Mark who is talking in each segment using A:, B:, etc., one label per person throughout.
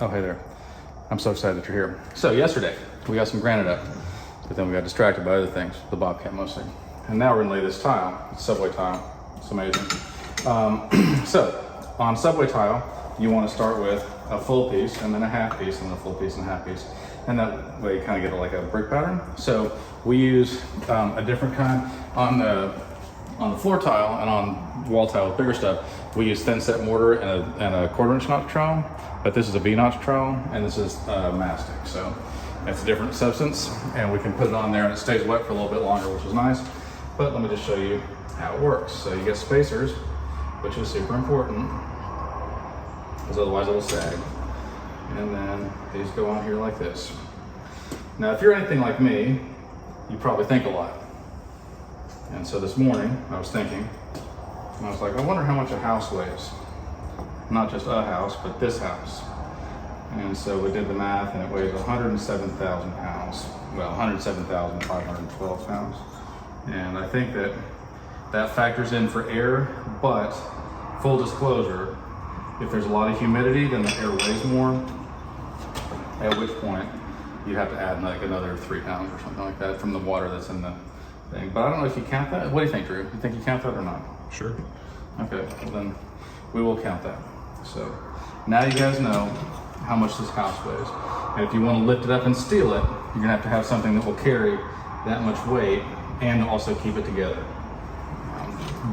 A: Oh, hey there. I'm so excited that you're here. So yesterday, we got some granite up, but then we got distracted by other things, the Bobcat mostly. And now we're gonna lay this tile, it's subway tile. It's amazing. So on subway tile, you wanna start with a full piece and then a half piece and then a full piece and a half piece. And that way you kind of get like a brick pattern. So we use a different kind on the floor tile and on wall tile with bigger stuff. We use thin set mortar and a 1/4 inch notch trowel, but this is a V-notch trowel and this is mastic. So it's a different substance and we can put it on there and it stays wet for a little bit longer, which is nice. But let me just show you how it works. So you get spacers, which is super important because otherwise it will sag. And then these go on here like this. Now, if you're anything like me, you probably think a lot. And so this morning I was thinking, and I was like, I wonder how much a house weighs. Not just a house, but this house. And so we did the math and it weighs 107,000 pounds. Well, 107,512 pounds. And I think that factors in for air, but full disclosure, if there's a lot of humidity, then the air weighs more, at which point you have to add like another 3 pounds or something like that from the water that's in the thing. But I don't know if you count that. What do you think, Drew? You think you count that or not?
B: Sure.
A: Okay, well then we will count that. So now you guys know how much this house weighs. And if you want to lift it up and steal it, you're gonna have to have something that will carry that much weight and also keep it together,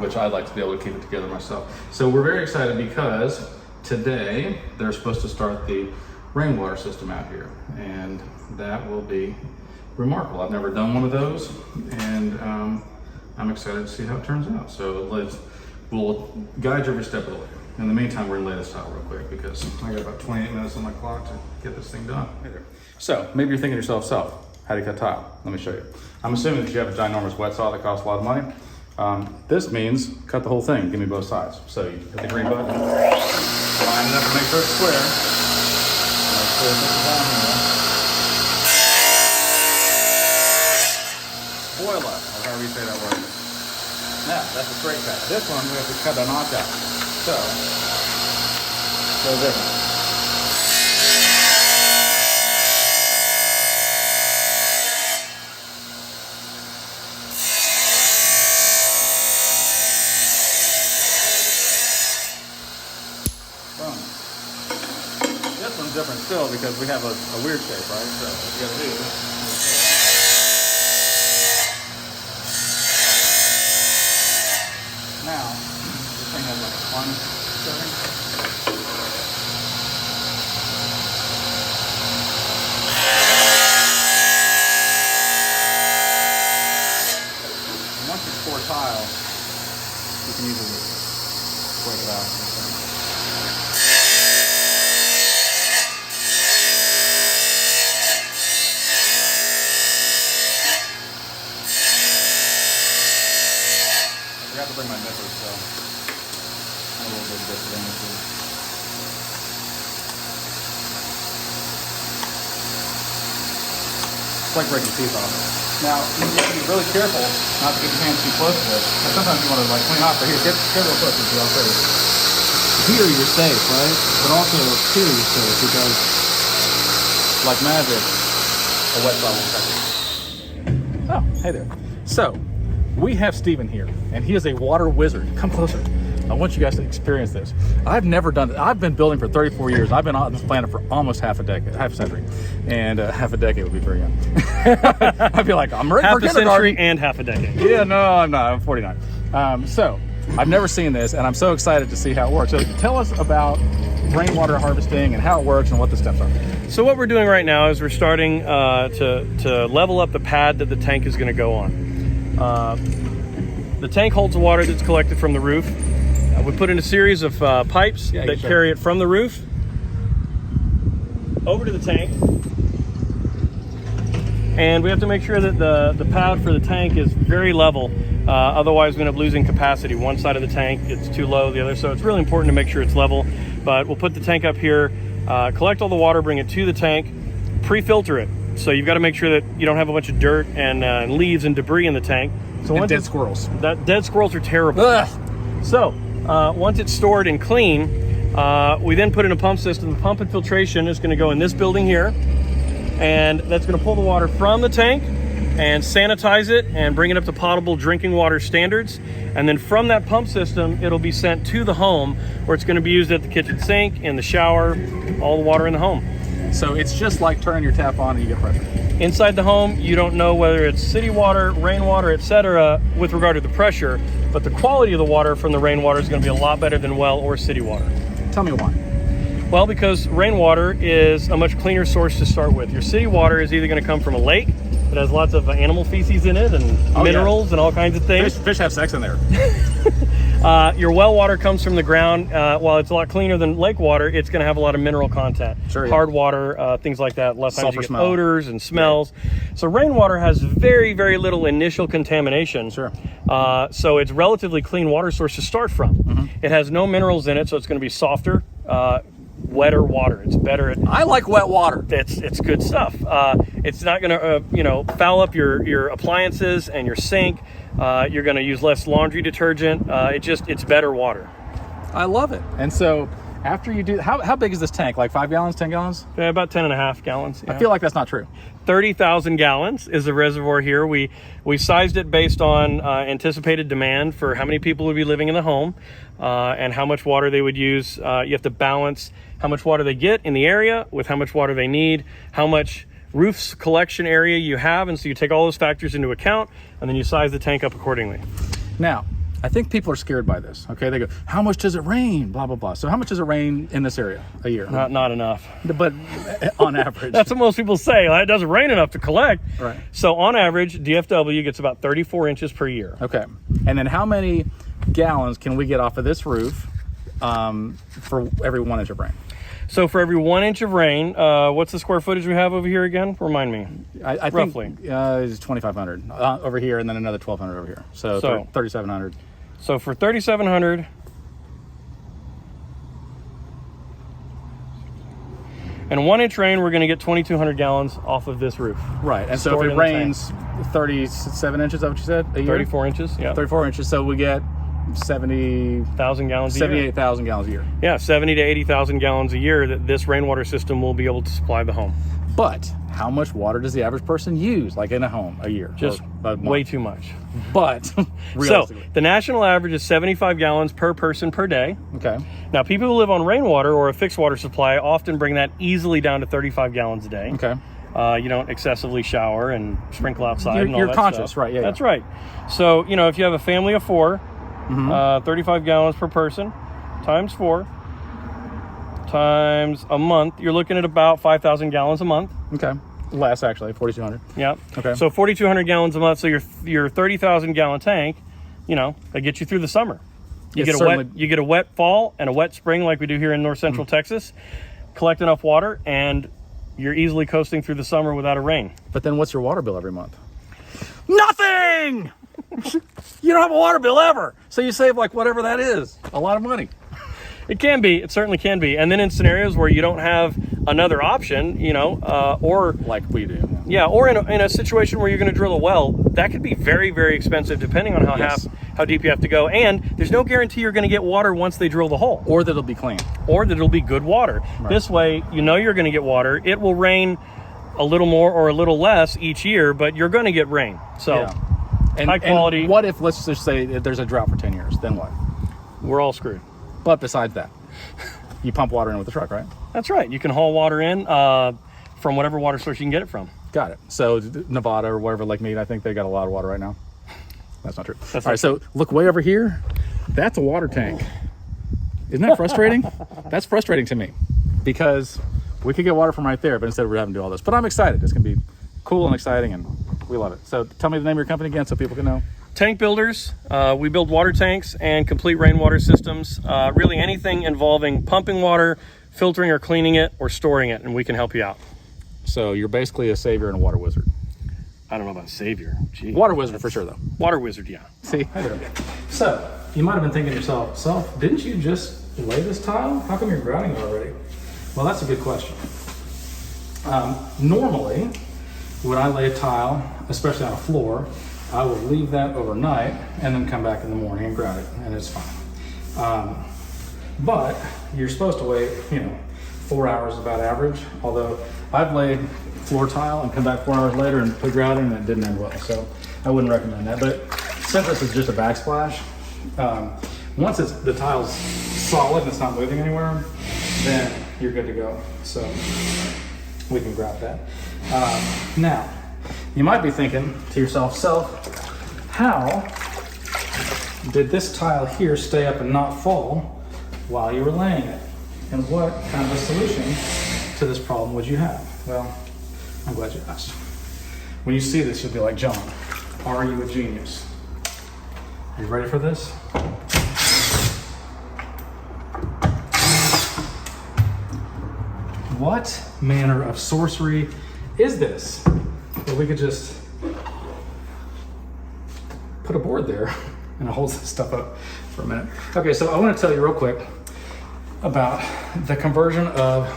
A: which I'd like to be able to keep it together myself. So we're very excited because today they're supposed to start the rainwater system out here, and that will be remarkable. I've never done one of those, and I'm excited to see how it turns out. So we'll guide you every step of the way. In the meantime, we're gonna lay this tile real quick because I got about 28 minutes on my clock to get this thing done. So maybe you're thinking to yourself, so how do you cut tile? Let me show you. I'm assuming that you have a ginormous wet saw that costs a lot of money. This means cut the whole thing, give me both sides. So you hit the green button, line it up to make sure it's square. Boil up, or however you say that word. Now, that's a straight cut. This one, we have to cut a notch out. So different. This one's different still because we have a weird shape, right? So what you gotta do now, this thing has like a plunge setting. And once it's 4 tile, you can easily break it out. I forgot to bring my nippers, so I'm a little bit disadvantaged. It's like breaking teeth off. Now, you have to be really careful not to get your hands too close to this. But sometimes you want to like clean off. But here, get real close to this. I'll show you. Here you're safe, right? But also here you're safe because, like magic, a wet saw won't touch it. Oh, hey there. So, we have Steven here, and he is a water wizard. Come closer. I want you guys to experience this. I've never done it. I've been building for 34 years. I've been on this planet for almost half a century. And half a decade would be very young. I'd be like, I'm ready for kindergarten.
B: Half a century and half a decade.
A: Yeah, no, I'm not. I'm 49. So, I've never seen this, and I'm so excited to see how it works. So, tell us about rainwater harvesting and how it works and what the steps are.
B: So what we're doing right now is we're starting to level up the pad that the tank is going to go on. The tank holds the water that's collected from the roof. We put in a series of pipes that carry it from the roof over to the tank. And we have to make sure that the pad for the tank is very level. Otherwise, we end up losing capacity. One side of the tank, it's too low, the other. So it's really important to make sure it's level. But we'll put the tank up here, collect all the water, bring it to the tank, pre-filter it. So you've got to make sure that you don't have a bunch of dirt and leaves and debris in the tank. So
A: and dead squirrels.
B: Dead squirrels are terrible. Ugh. So once it's stored and clean, We then put in a pump system. The pump and filtration is going to go in this building here, and that's going to pull the water from the tank and sanitize it and bring it up to potable drinking water standards. And then from that pump system, it'll be sent to the home, where it's going to be used at the kitchen sink, in the shower, all the water in the home.
A: So it's just like turning your tap on and you get pressure.
B: Inside the home, you don't know whether it's city water, rainwater, etc. with regard to the pressure, but the quality of the water from the rainwater is going to be a lot better than well or city water.
A: Tell me why.
B: Well, because rainwater is a much cleaner source to start with. Your city water is either going to come from a lake that has lots of animal feces in it and minerals and all kinds of things.
A: Fish have sex in there.
B: Your well water comes from the ground. While it's a lot cleaner than lake water, it's going to have a lot of mineral content.
A: Sure, yeah.
B: Hard water, things like that. Less times
A: Sulfur
B: you get
A: smell.
B: odors and smells. So rainwater has very, very little initial contamination.
A: Sure.
B: So it's relatively clean water source to start from. It has no minerals in it, so it's going to be softer, wetter water. It's better at.
A: I like wet water.
B: It's good stuff. It's not going to foul up your appliances and your sink. You're going to use less laundry detergent. It's better water.
A: I love it. And so after you do, how big is this tank? Like 5 gallons, 10 gallons?
B: Yeah, about 10.5 gallons. Yeah.
A: I feel like that's not true.
B: 30,000 gallons is the reservoir here. We sized it based on anticipated demand for how many people would be living in the home and how much water they would use. You have to balance how much water they get in the area with how much water they need, how much roofs collection area you have, and so you take all those factors into account, and then you size the tank up accordingly.
A: Now, I think people are scared by this. Okay, they go, how much does it rain? Blah, blah, blah. So how much does it rain in this area a year?
B: Not enough.
A: But on average.
B: That's what most people say. It doesn't rain enough to collect.
A: Right.
B: So on average, DFW gets about 34 inches per year.
A: Okay. And then how many gallons can we get off of this roof for every 1 inch of rain?
B: So for every 1 inch of rain, what's the square footage we have over here again? Remind me.
A: I
B: roughly.
A: think it's 2,500 over here, and then another 1,200 over here. So 3,700.
B: So for 3,700, and 1 inch rain, we're going to get 2,200 gallons off of this roof.
A: Right. And so if it rains 37 inches, is that what you said? A year?
B: 34 inches, yeah.
A: 34 inches. So we get
B: 70,000 gallons a year.
A: 78,000 gallons a year.
B: Yeah, 70 to 80,000 gallons a year that this rainwater system will be able to supply the home.
A: But how much water does the average person use, like in a home, a year?
B: Just way too much.
A: But
B: so the national average is 75 gallons per person per day.
A: Okay.
B: Now, people who live on rainwater or a fixed water supply often bring that easily down to 35 gallons a day.
A: Okay.
B: You don't excessively shower and sprinkle outside and all
A: you're
B: that
A: conscious,
B: stuff.
A: right? Yeah.
B: That's right. So, if you have a family of 4, 35 gallons per person times 4 times a month, you're looking at about 5,000 gallons a month.
A: Okay. Less, actually, 4,200.
B: Yeah.
A: Okay.
B: So 4,200 gallons a month. So your 30,000 gallon tank, that gets you through the summer. You get a wet fall and a wet spring like we do here in north central Texas. Collect enough water and you're easily coasting through the summer without a rain.
A: But then what's your water bill every month? Nothing! You don't have a water bill ever. So you save like whatever that is. A lot of money.
B: It can be. It certainly can be. And then in scenarios where you don't have another option, or
A: like we do.
B: Yeah, or in a situation where you're going to drill a well, that could be very, very expensive depending on how deep you have to go. And there's no guarantee you're going to get water once they drill the hole.
A: Or that it'll be clean. Or that
B: it'll be good water. Right. This way, you're going to get water. It will rain a little more or a little less each year, but you're going to get rain. So high quality.
A: And what if, let's just say, there's a drought for 10 years? Then what?
B: We're all screwed.
A: But besides that, you pump water in with the truck, right?
B: That's right. You can haul water in from whatever water source you can get it from.
A: Got it. So Nevada or wherever, Lake Mead, I think they got a lot of water right now. That's not true. All right, so look way over here. That's a water tank. Isn't that frustrating? That's frustrating to me because we could get water from right there, but instead we're having to do all this. But I'm excited. It's going to be cool and exciting, and we love it. So tell me the name of your company again so people can know.
B: Tank Builders. We build water tanks and complete rainwater systems. Really anything involving pumping water, filtering or cleaning it, or storing it, and we can help you out.
A: So you're basically a savior and a water wizard.
B: I don't know about savior. Gee,
A: water wizard for sure, though.
B: Water wizard, yeah.
A: See? So you might have been thinking to yourself, didn't you just lay this tile? How come you're grouting it already? Well, that's a good question. Normally, when I lay a tile, especially on a floor, I will leave that overnight and then come back in the morning and grout it, and it's fine. But you're supposed to wait, 4 hours is about average. Although I've laid floor tile and come back 4 hours later and put grout in and it didn't end well. So I wouldn't recommend that. But since this is just a backsplash, once the tile's solid and it's not moving anywhere, then you're good to go. So we can grout that. Now, you might be thinking to yourself, so how did this tile here stay up and not fall while you were laying it? And what kind of a solution to this problem would you have? Well, I'm glad you asked. When you see this, you'll be like, John, are you a genius? Are you ready for this? What manner of sorcery is this? Well, we could just put a board there and it holds this stuff up for a minute. Okay, so I want to tell you real quick about the conversion of,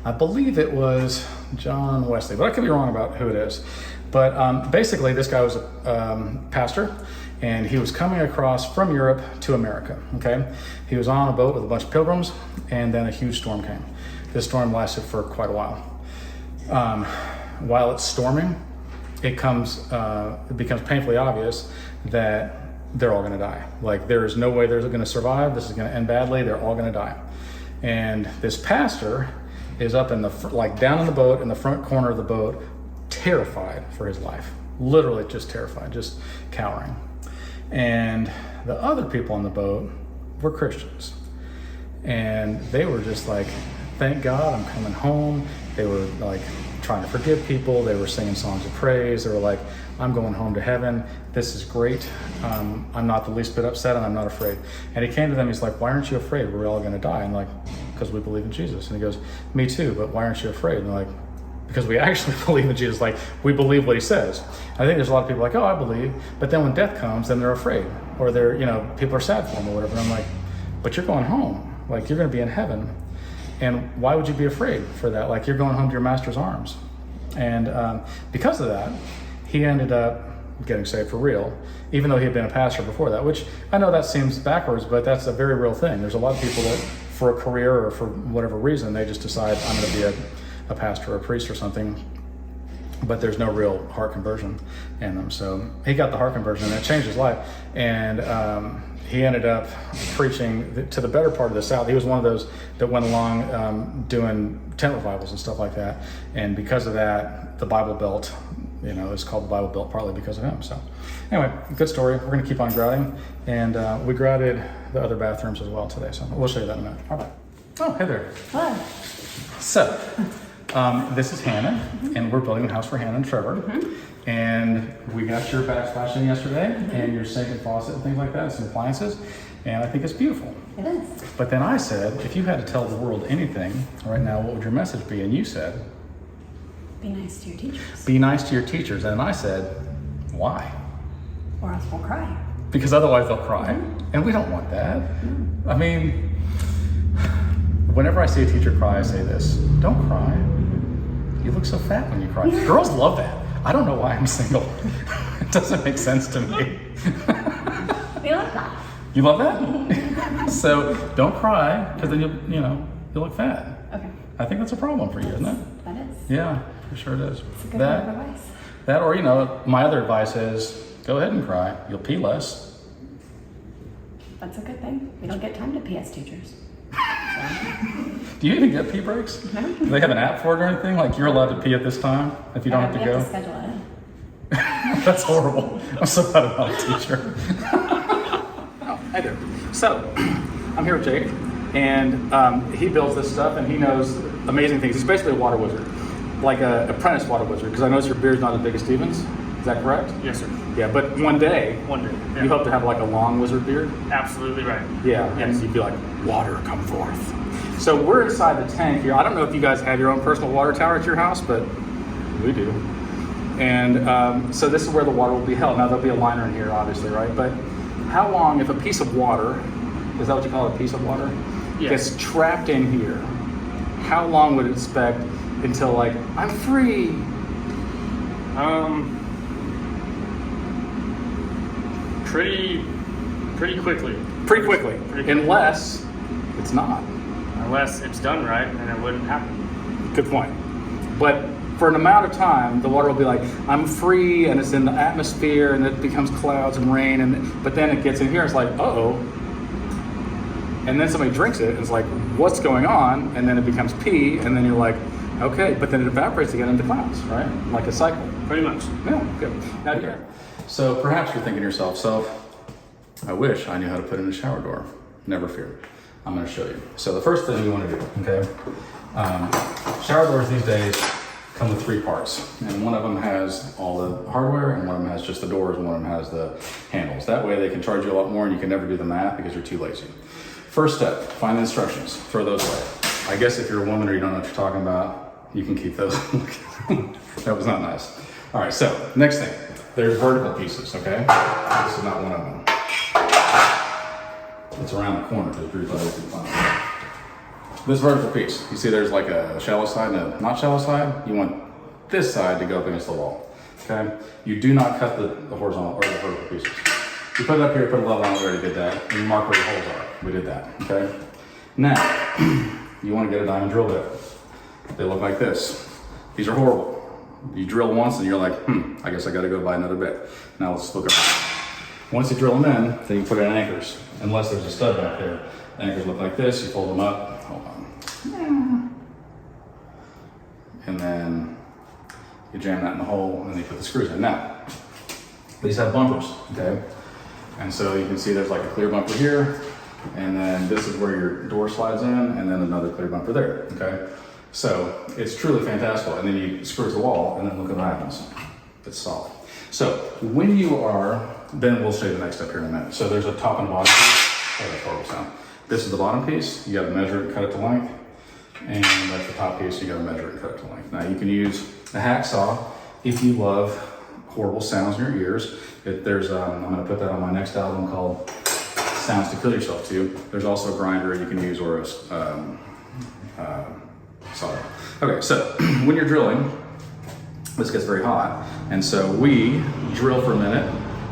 A: I believe it was John Wesley, but I could be wrong about who it is. But basically, this guy was a pastor, and he was coming across from Europe to America, okay? He was on a boat with a bunch of pilgrims, and then a huge storm came. This storm lasted for quite a while. While it's storming, it becomes painfully obvious that they're all gonna die. Like, there is no way they're gonna survive. This is gonna end badly. They're all gonna die. And this pastor is up in down in the boat, in the front corner of the boat, terrified for his life. Literally just terrified, just cowering. And the other people on the boat were Christians. And they were just like, thank God I'm coming home. They were like trying to forgive people. They were singing songs of praise. They were like, I'm going home to heaven. This is great. I'm not the least bit upset and I'm not afraid. And he came to them, he's like, why aren't you afraid? We're all gonna die. And like, because we believe in Jesus. And he goes, me too, but why aren't you afraid? And they're like, because we actually believe in Jesus. Like, we believe what he says. I think there's a lot of people like, oh, I believe. But then when death comes, then they're afraid. Or they're, people are sad for them or whatever. And I'm like, but you're going home. Like, you're gonna be in heaven. And why would you be afraid for that? Like, you're going home to your master's arms. And because of that, he ended up getting saved for real, even though he had been a pastor before that, which I know that seems backwards, but that's a very real thing. There's a lot of people that for a career or for whatever reason, they just decide I'm gonna be a pastor or a priest or something, but there's no real heart conversion in them. So he got the heart conversion and it changed his life. And he ended up preaching to the better part of the South. He was one of those that went along doing tent revivals and stuff like that. And because of that, the Bible Belt, is called the Bible Belt partly because of him. So anyway, good story. We're gonna keep on grouting. And we grouted the other bathrooms as well today. So we'll show you that in a minute. All right. Oh, hey there.
C: Hi.
A: So, this is Hannah, and we're building a house for Hannah and Trevor. Mm-hmm. And we got your backsplash in yesterday, and your sink and faucet and things like that, and some appliances, and I think it's beautiful.
C: It is.
A: But then I said, if you had to tell the world anything right now, what would your message be? And you said,
C: be nice to your teachers.
A: be nice to your teachers. And I said, why?
C: Or else we'll cry.
A: Because otherwise they'll cry.
C: Mm-hmm.
A: And we don't want that. Mm-hmm. I mean, whenever I see a teacher cry, I say this, don't cry. You look so fat when you cry. Girls love that. I don't know why I'm single. It doesn't make sense to me.
C: We love that.
A: You love that? So don't cry, because then you'll look fat.
C: Okay.
A: I think that's a problem for you, isn't it?
C: That is.
A: Yeah, for sure it is.
C: It's a good word of advice.
A: That, or my other advice is go ahead and cry. You'll pee less.
C: That's a good thing. We don't get time to pee as teachers.
A: Do you even get pee breaks?
C: No.
A: Do they have an app for it or anything? Like you're allowed to pee at this time if you don't have to
C: We
A: go?
C: have to schedule it in.
A: That's horrible. I'm so glad I'm not a teacher. Oh, hi there. So, I'm here with Jake, and he builds this stuff, and he knows amazing things. He's basically a water wizard, like an apprentice water wizard, because I notice your beard's not as big as Steven's. Is that correct?
B: Yes, sir.
A: Yeah, but one day,
B: Yeah.
A: you hope to have like a long wizard beard?
B: Absolutely right.
A: Yeah, and you'd be like, water, come forth. So we're inside the tank here. I don't know if you guys have your own personal water tower at your house, but we do. And so this is where the water will be held. Now there'll be a liner in here, obviously, right? But how long, if a piece of water, is that what you call it, a piece of water?
B: Yes.
A: Gets trapped in here, how long would it expect until like, I'm free?
B: Pretty quickly.
A: pretty quickly, unless it's not.
B: Unless it's done right, and it wouldn't happen.
A: Good point. But for an amount of time, the water will be like, I'm free, and it's in the atmosphere, and it becomes clouds and rain, but then it gets in here, it's like, uh-oh. And then somebody drinks it, and it's like, what's going on? And then it becomes pee, and then you're like, okay, but then it evaporates again into clouds, right? Like a cycle.
B: Pretty much.
A: Yeah, good. Now, okay. So perhaps you're thinking to yourself, I wish I knew how to put in a shower door. Never fear. I'm going to show you. So the first thing you want to do, okay? Shower doors these days come with 3 parts, and one of them has all the hardware, and one of them has just the doors, and one of them has the handles. That way they can charge you a lot more, and you can never do the math because you're too lazy. First step, find the instructions, throw those away. I guess if you're a woman or you don't know what you're talking about, you can keep those. That was not nice. All right, so next thing, there's vertical pieces, okay? This is not one of them. It's around the corner, because Drew's always been fun. This vertical piece, you see there's like a shallow side and a not shallow side. You want this side to go up against the wall, okay? You do not cut the horizontal or the vertical pieces. You put it up here, put a level on it, we already did that. And you mark where your holes are. We did that, okay? Now, you want to get a diamond drill bit. They look like this. These are horrible. You drill once and you're like, I guess I got to go buy another bit. Now let's look up. Once you drill them in, then you put it in anchors. Unless there's a stud back there. The anchors look like this. You fold them up. Hold on. And then you jam that in the hole and then you put the screws in. Now, these have bumpers, okay? And so you can see there's like a clear bumper here, and then this is where your door slides in, and then another clear bumper there, okay? So it's truly fantastic. And then you screw it to the wall, and then look at what happens. It's solid. So when you are, then we'll show you the next step here in a minute. So there's a top and bottom piece. Oh, that's horrible sound. This is the bottom piece. You got to measure it and cut it to length. And that's the top piece. You got to measure it and cut it to length. Now you can use a hacksaw if you love horrible sounds in your ears. I'm going to put that on my next album called Sounds to Kill Yourself To. There's also a grinder you can use or a saw. Okay, so when you're drilling, this gets very hot. And so we drill for a minute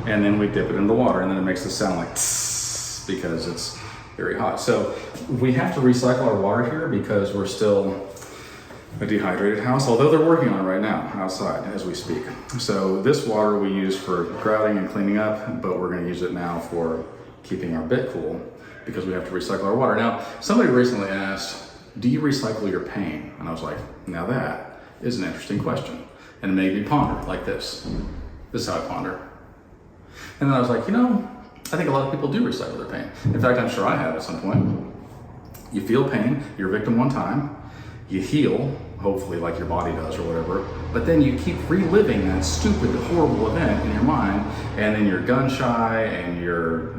A: and then we dip it in the water and then it makes this sound like tss because it's very hot. So we have to recycle our water here because we're still a dehydrated house, although they're working on it right now outside as we speak. So this water we use for grouting and cleaning up, but we're going to use it now for keeping our bit cool because we have to recycle our water. Now, somebody recently asked, do you recycle your pain? And I was like, now that is an interesting question. And it made me ponder like this. This is how I ponder. And then I was like, I think a lot of people do recycle their pain. In fact, I'm sure I have at some point. You feel pain, you're a victim one time, you heal, hopefully like your body does or whatever, but then you keep reliving that stupid, horrible event in your mind, and then you're gun shy and you're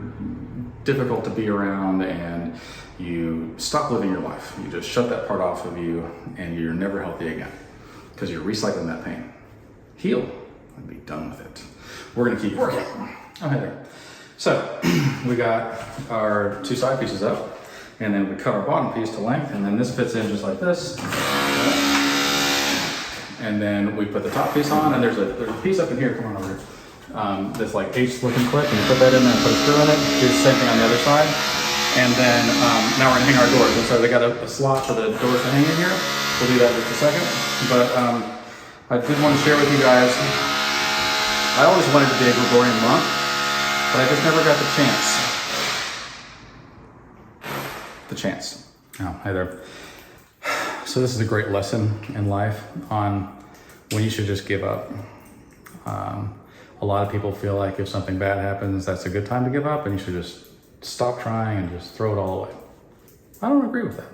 A: difficult to be around and you stop living your life. You just shut that part off of you and you're never healthy again because you're recycling that pain. Heal and be done with it. We're gonna keep working. Okay, there. So we got our 2 side pieces up. And then we cut our bottom piece to length, and then this fits in just like this. And then we put the top piece on, and there's a piece up in here, come on over here, that's like H-looking clip, and you put that in there and put a screw in it. Do the same thing on the other side. And then now we're gonna hang our doors. And so they got a slot for the doors to hang in here. We'll do that in just a second. But I did want to share with you guys, I always wanted to be a Gregorian monk, but I just never got the chance. Oh, hi there. So this is a great lesson in life on when you should just give up. A lot of people feel like if something bad happens, that's a good time to give up and you should just stop trying and just throw it all away. I don't agree with that.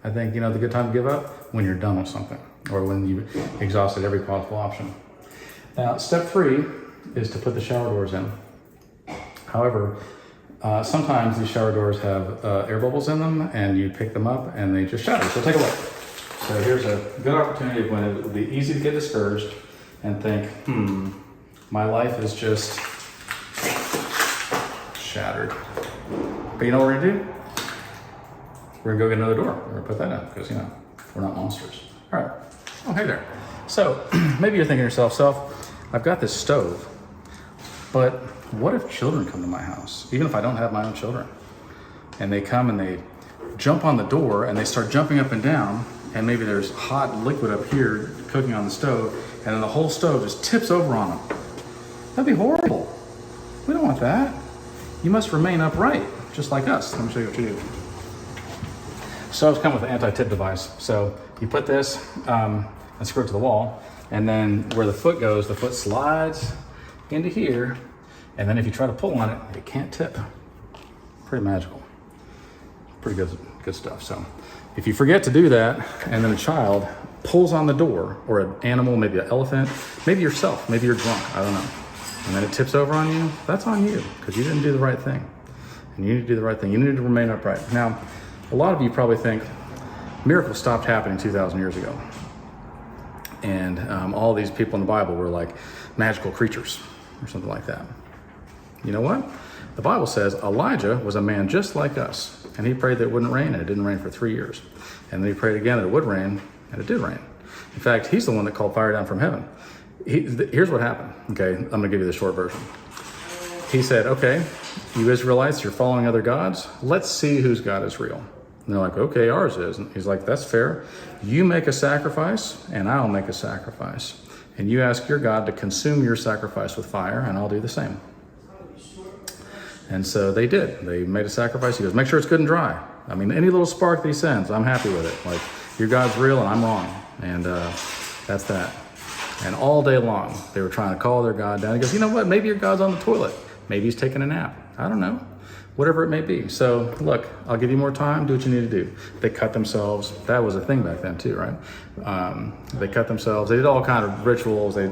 A: I think, the good time to give up when you're done with something or when you've exhausted every possible option. Now, step 3 is to put the shower doors in. However, sometimes these shower doors have air bubbles in them and you pick them up and they just shatter. So take a look. So here's a good opportunity when it would be easy to get discouraged and think, my life is just shattered. But you know what we're gonna do? We're gonna go get another door. We're gonna put that in because, we're not monsters. All right. Oh, hey there. So maybe you're thinking to yourself, I've got this stove, but what if children come to my house? Even if I don't have my own children, and they come and they jump on the door and they start jumping up and down, and maybe there's hot liquid up here cooking on the stove, and then the whole stove just tips over on them. That'd be horrible. We don't want that. You must remain upright, just like us. Let me show you what you do. Stoves come with an anti-tip device. So you put this and screw it to the wall, and then where the foot goes, the foot slides into here, and then if you try to pull on it, it can't tip. Pretty magical. Pretty good stuff. So if you forget to do that, and then a child pulls on the door, or an animal, maybe an elephant, maybe yourself, maybe you're drunk, I don't know, and then it tips over on you, that's on you, because you didn't do the right thing. And you need to do the right thing. You need to remain upright. Now, a lot of you probably think miracles stopped happening 2,000 years ago. And all these people in the Bible were like magical creatures or something like that. You know what? The Bible says Elijah was a man just like us, and he prayed that it wouldn't rain, and it didn't rain for 3 years. And then he prayed again that it would rain, and it did rain. In fact, he's the one that called fire down from heaven. Here's what happened. Okay, I'm gonna give you the short version. He said, okay, you Israelites, you're following other gods. Let's see whose God is real. And they're like, okay, ours is. And he's like, that's fair. You make a sacrifice, and I'll make a sacrifice. And you ask your God to consume your sacrifice with fire, and I'll do the same. And so they did. They made a sacrifice. He goes, make sure it's good and dry. I mean, any little spark that he sends, I'm happy with it. Like, your God's real and I'm wrong. And that's that. And all day long, they were trying to call their God down. He goes, you know what? Maybe your God's on the toilet. Maybe he's taking a nap. I don't know. Whatever it may be. So look, I'll give you more time. Do what you need to do. They cut themselves. That was a thing back then too, right? They cut themselves. They did all kind of rituals. They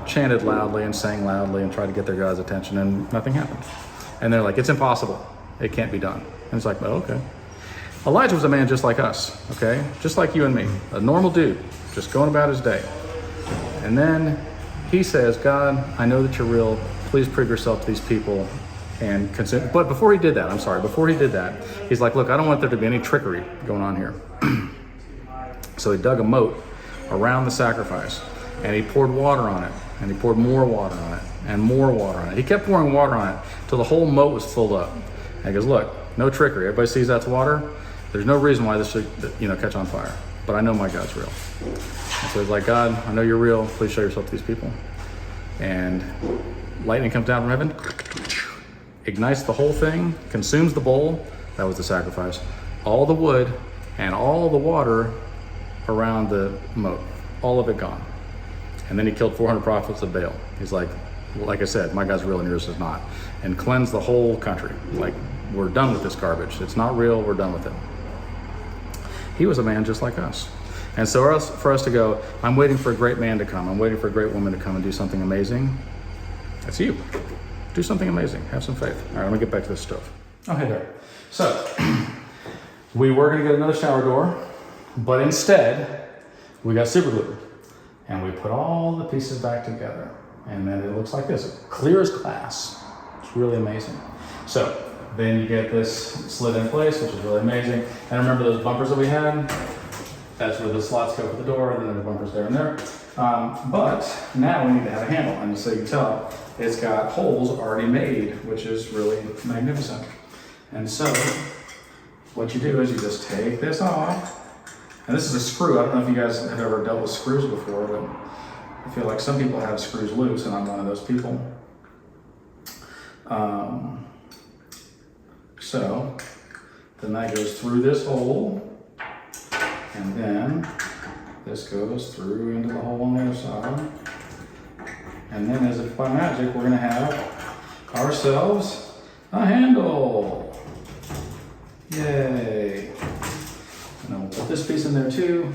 A: chanted loudly and sang loudly and tried to get their God's attention, and nothing happened. And they're like, it's impossible. It can't be done. And it's like, oh, okay. Elijah was a man just like us, okay? Just like you and me. A normal dude, just going about his day. And then he says, God, I know that you're real. Please prove yourself to these people and consider. But before he did that, he's like, look, I don't want there to be any trickery going on here. So he dug a moat around the sacrifice, and he poured water on it, and he poured more water on it, and more water on it. He kept pouring water on it till the whole moat was filled up. And he goes, look, no trickery. Everybody sees that's water. There's no reason why this should, catch on fire. But I know my God's real. And so he's like, God, I know you're real. Please show yourself to these people. And lightning comes down from heaven, ignites the whole thing, consumes the bowl. That was the sacrifice. All the wood and all the water around the moat, all of it gone. And then he killed 400 prophets of Baal. He's like I said, my God's real and yours is not. And cleansed the whole country. Like, we're done with this garbage. It's not real, we're done with it. He was a man just like us. And so for us to go, I'm waiting for a great man to come. I'm waiting for a great woman to come and do something amazing. That's you. Do something amazing. Have some faith. All right, let me get back to this stove. Oh, hey there. So, we were going to get another shower door, but instead, we got super glue. And we put all the pieces back together. And then it looks like this. Clear as glass. It's really amazing. So, then you get this slid in place, which is really amazing. And remember those bumpers that we had? That's where the slots go for the door, and then the bumpers there and there. But now we need to have a handle. And so you can tell, it's got holes already made, which is really magnificent. And so what you do is you just take this off. And this is a screw. I don't know if you guys have ever dealt with screws before, but I feel like some people have screws loose, and I'm one of those people. So then that goes through this hole, and then this goes through into the hole on the other side. And then as if by magic, we're gonna have ourselves a handle. Yay. And then we'll put this piece in there too.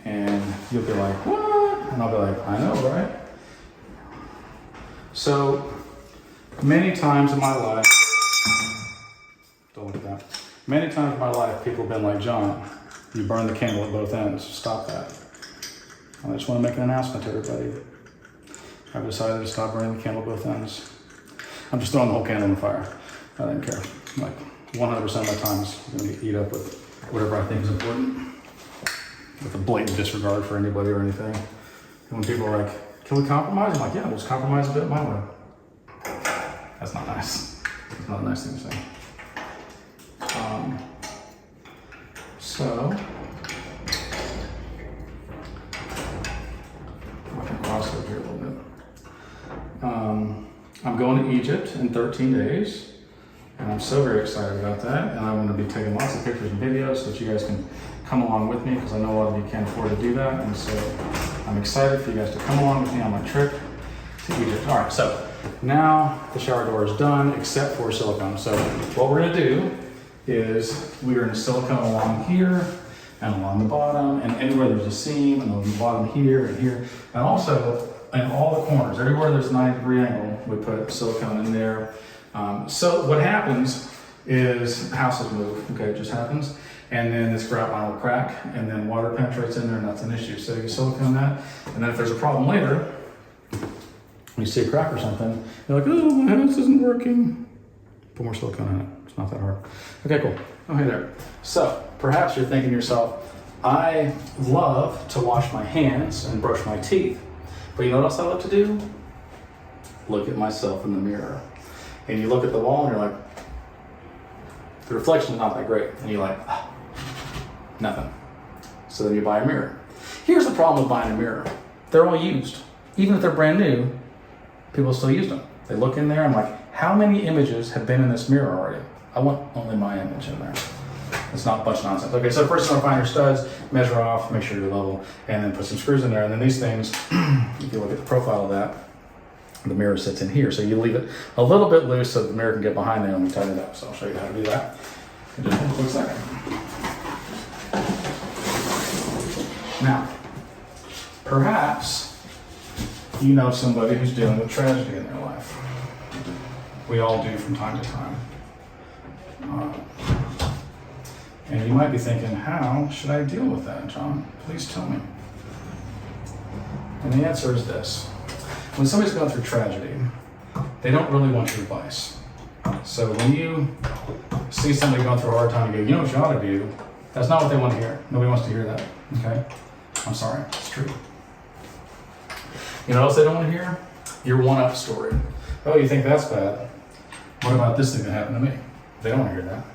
A: And you'll be like, what? And I'll be like, I know, right? So many times in my life, don't look at that. Many times in my life, people have been like, John, you burn the candle at both ends. Stop that. I just want to make an announcement to everybody. I've decided to stop burning the candle at both ends. I'm just throwing the whole candle in the fire. I don't care. Like 100% of my time is going to eat up with whatever I think is important, with a blatant disregard for anybody or anything. And when people are like, can we compromise? I'm like, yeah, let's compromise a bit my way. That's not nice. It's not a nice thing to say. So, I can cross over here a little bit. I'm going to Egypt in 13 days, and I'm so very excited about that. And I'm going to be taking lots of pictures and videos so that you guys can come along with me, because I know a lot of you can't afford to do that. And so I'm excited for you guys to come along with me on my trip to Egypt. All right, so now the shower door is done, except for silicone. So what we're going to do is we're going to silicone along here and along the bottom, and anywhere there's a seam, and on the bottom here and here, and also in all the corners, everywhere there's a 90-degree angle, we put silicone in there. So what happens is houses move, okay, it just happens, and then this grout line will crack, and then water penetrates in there, and that's an issue. So you silicone that, and then if there's a problem later, when you see a crack or something, you're like, oh, my house isn't working. Put more silicone in it. It's not that hard. Okay, cool. Okay, there. So perhaps you're thinking to yourself, I love to wash my hands and brush my teeth, but you know what else I love to do? Look at myself in the mirror. And you look at the wall and you're like, the reflection's not that great. And you're like, ah, nothing. So then you buy a mirror. Here's the problem with buying a mirror. They're all used. Even if they're brand new, people still use them. They look in there and I'm like, how many images have been in this mirror already? I want only my image in there. It's not a bunch of nonsense. Okay, so first you want to find your studs, measure off, make sure you're level, and then put some screws in there. And then these things, if you look at the profile of that, the mirror sits in here. So you leave it a little bit loose so the mirror can get behind there and we tighten it up. So I'll show you how to do that in just a quick second. Now, perhaps you know somebody who's dealing with tragedy in their life. We all do from time to time. And you might be thinking, how should I deal with that, John? Please tell me. And the answer is this. When somebody's going through tragedy, they don't really want your advice. So when you see somebody going through a hard time, you go, you know what you ought to do? That's not what they want to hear. Nobody wants to hear that, okay? I'm sorry, it's true. You know what else they don't want to hear? Your one-up story. Oh, you think that's bad? What about this thing that happened to me? They don't want to hear that.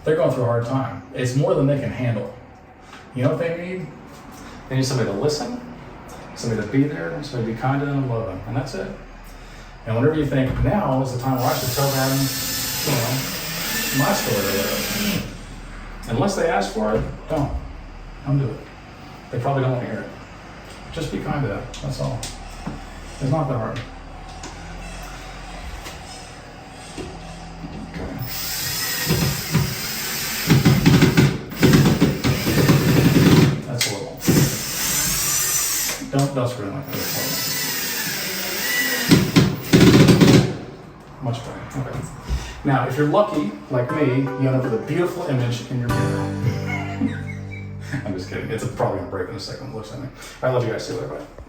A: They're going through a hard time. It's more than they can handle. You know what they need? They need somebody to listen, somebody to be there, somebody to be kind to them and love them, and that's it. And whenever you think, now is the time where I should tell them, you know, my story or whatever. Unless they ask for it, don't do it. They probably don't want to hear it. Just be kind to them, that's all. It's not that hard. That's a little. Don't screw it like that. Much better. Okay. Now, if you're lucky, like me, you end up with a beautiful image in your mirror. I'm just kidding. It's probably gonna break in a second. It looks at me. I love you guys. See you later. Bye.